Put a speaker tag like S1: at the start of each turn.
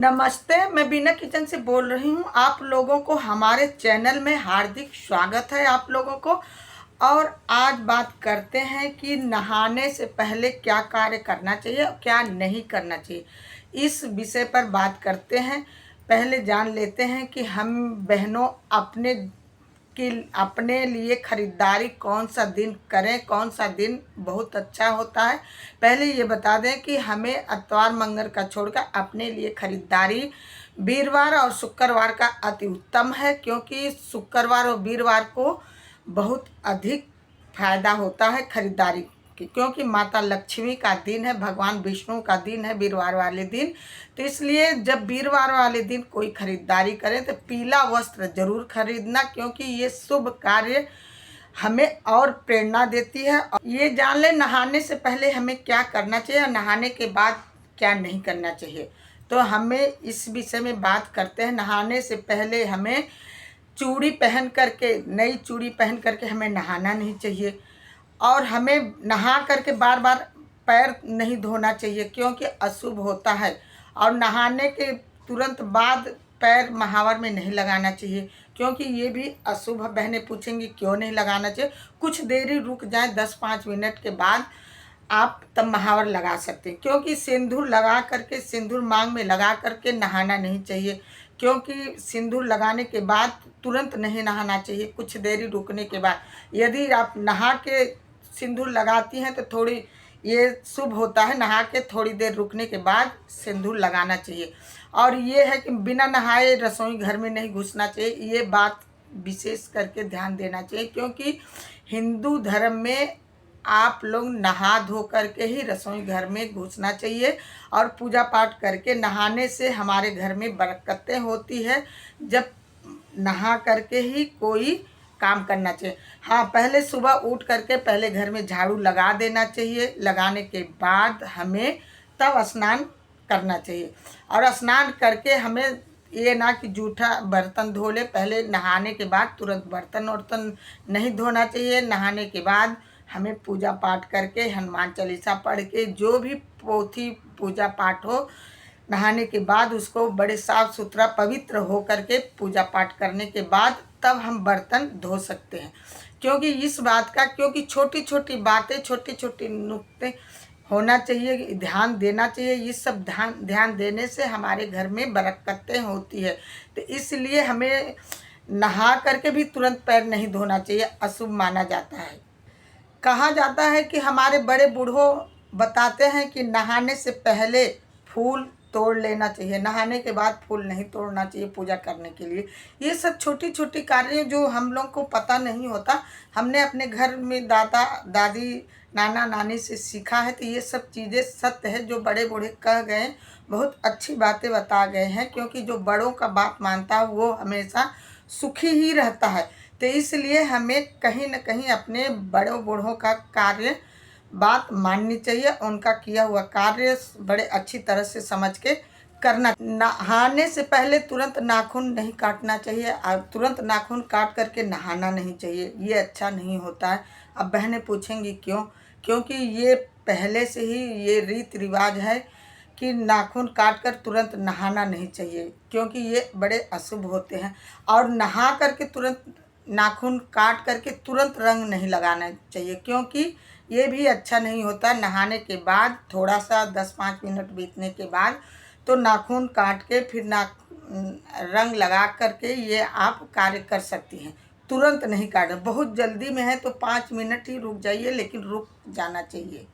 S1: नमस्ते, मैं बीना किचन से बोल रही हूँ। आप लोगों को हमारे चैनल में हार्दिक स्वागत है आप लोगों को। और आज बात करते हैं कि नहाने से पहले क्या कार्य करना चाहिए और क्या नहीं करना चाहिए, इस विषय पर बात करते हैं। पहले जान लेते हैं कि हम बहनों अपने लिए खरीदारी कौन सा दिन करें, कौन सा दिन बहुत अच्छा होता है। पहले ये बता दें कि हमें इतवार मंगल का छोड़कर अपने लिए खरीदारी वीरवार और शुक्रवार का अति उत्तम है, क्योंकि शुक्रवार और वीरवार को बहुत अधिक फायदा होता है खरीदारी की, क्योंकि माता लक्ष्मी का दिन है, भगवान विष्णु का दिन है वीरवार वाले दिन। तो इसलिए जब वीरवार वाले दिन कोई खरीदारी करें तो पीला वस्त्र जरूर खरीदना, क्योंकि ये शुभ कार्य हमें और प्रेरणा देती है। और ये जान लें नहाने से पहले हमें क्या करना चाहिए और नहाने के बाद क्या नहीं करना चाहिए। तो हमें इस विषय में बात करते हैं। नहाने से पहले हमें चूड़ी पहन करके, नई चूड़ी पहन करके हमें नहाना नहीं चाहिए। और हमें नहा करके बार बार पैर नहीं धोना चाहिए, क्योंकि अशुभ होता है। और नहाने के तुरंत बाद पैर महावर में नहीं लगाना चाहिए, क्योंकि ये भी अशुभ है। बहनें पूछेंगी क्यों नहीं लगाना चाहिए। कुछ देरी रुक जाए, 10-5 मिनट के बाद आप तब महावर लगा सकते हैं, क्योंकि सिंदूर लगा करके, सिंदूर मांग में लगा करके नहाना नहीं चाहिए। क्योंकि सिंदूर लगाने के बाद तुरंत नहीं नहाना चाहिए, कुछ देरी रुकने के बाद। यदि आप नहा के सिंदूर लगाती हैं तो थोड़ी ये शुभ होता है, नहा के थोड़ी देर रुकने के बाद सिंदूर लगाना चाहिए। और ये है कि बिना नहाए रसोई घर में नहीं घुसना चाहिए, ये बात विशेष करके ध्यान देना चाहिए। क्योंकि हिंदू धर्म में आप लोग नहा धो करके ही रसोई घर में घुसना चाहिए। और पूजा पाठ करके, नहाने से हमारे घर में बरकतें होती है। जब नहा करके ही कोई काम करना चाहिए। हाँ, पहले सुबह उठ करके पहले घर में झाड़ू लगा देना चाहिए। लगाने के बाद हमें तब स्नान करना चाहिए। और स्नान करके हमें ये ना कि जूठा बर्तन धो ले, पहले नहाने के बाद तुरंत बर्तन वर्तन नहीं धोना चाहिए। नहाने के बाद हमें पूजा पाठ करके, हनुमान चालीसा पढ़ के, जो भी पोथी पूजा पाठ हो, नहाने के बाद उसको बड़े साफ सुथरा पवित्र हो करके पूजा पाठ करने के बाद तब हम बर्तन धो सकते हैं। क्योंकि इस बात का, क्योंकि छोटी छोटी बातें, छोटी छोटी नुक्ते होना चाहिए, ध्यान देना चाहिए। ये सब ध्यान देने से हमारे घर में बरकतें होती है। तो इसलिए हमें नहा करके भी तुरंत पैर नहीं धोना चाहिए, अशुभ माना जाता है। कहा जाता है कि हमारे बड़े बूढ़ों बताते हैं कि नहाने से पहले फूल तोड़ लेना चाहिए, नहाने के बाद फूल नहीं तोड़ना चाहिए पूजा करने के लिए। ये सब छोटी छोटी कार्य जो हम लोग को पता नहीं होता, हमने अपने घर में दादा दादी नाना नानी से सीखा है। तो ये सब चीज़ें सत्य है, जो बड़े बूढ़े कह गए, बहुत अच्छी बातें बता गए हैं। क्योंकि जो बड़ों का बात मानता है वो हमेशा सुखी ही रहता है। तो इसलिए हमें कहीं न कहीं अपने बड़ों बूढ़ों का कार्य बात माननी चाहिए। उनका किया हुआ कार्य बड़े अच्छी तरह से समझ के करना। नहाने से पहले तुरंत नाखून नहीं काटना चाहिए और तुरंत नाखून काट करके नहाना नहीं चाहिए, ये अच्छा नहीं होता है। अब बहनें पूछेंगी क्यों? क्योंकि ये पहले से ही ये रीति रिवाज है कि नाखून काट कर तुरंत नहाना नहीं चाहिए, क्योंकि ये बड़े अशुभ होते हैं। और नहा करके तुरंत नाखून काट करके तुरंत रंग नहीं लगाना चाहिए, क्योंकि ये भी अच्छा नहीं होता। नहाने के बाद थोड़ा सा 10-5 मिनट बीतने के बाद तो नाखून काट के फिर रंग लगा करके ये आप कार्य कर सकती हैं। तुरंत नहीं काटना, बहुत जल्दी में है तो 5 मिनट ही रुक जाइए, लेकिन रुक जाना चाहिए।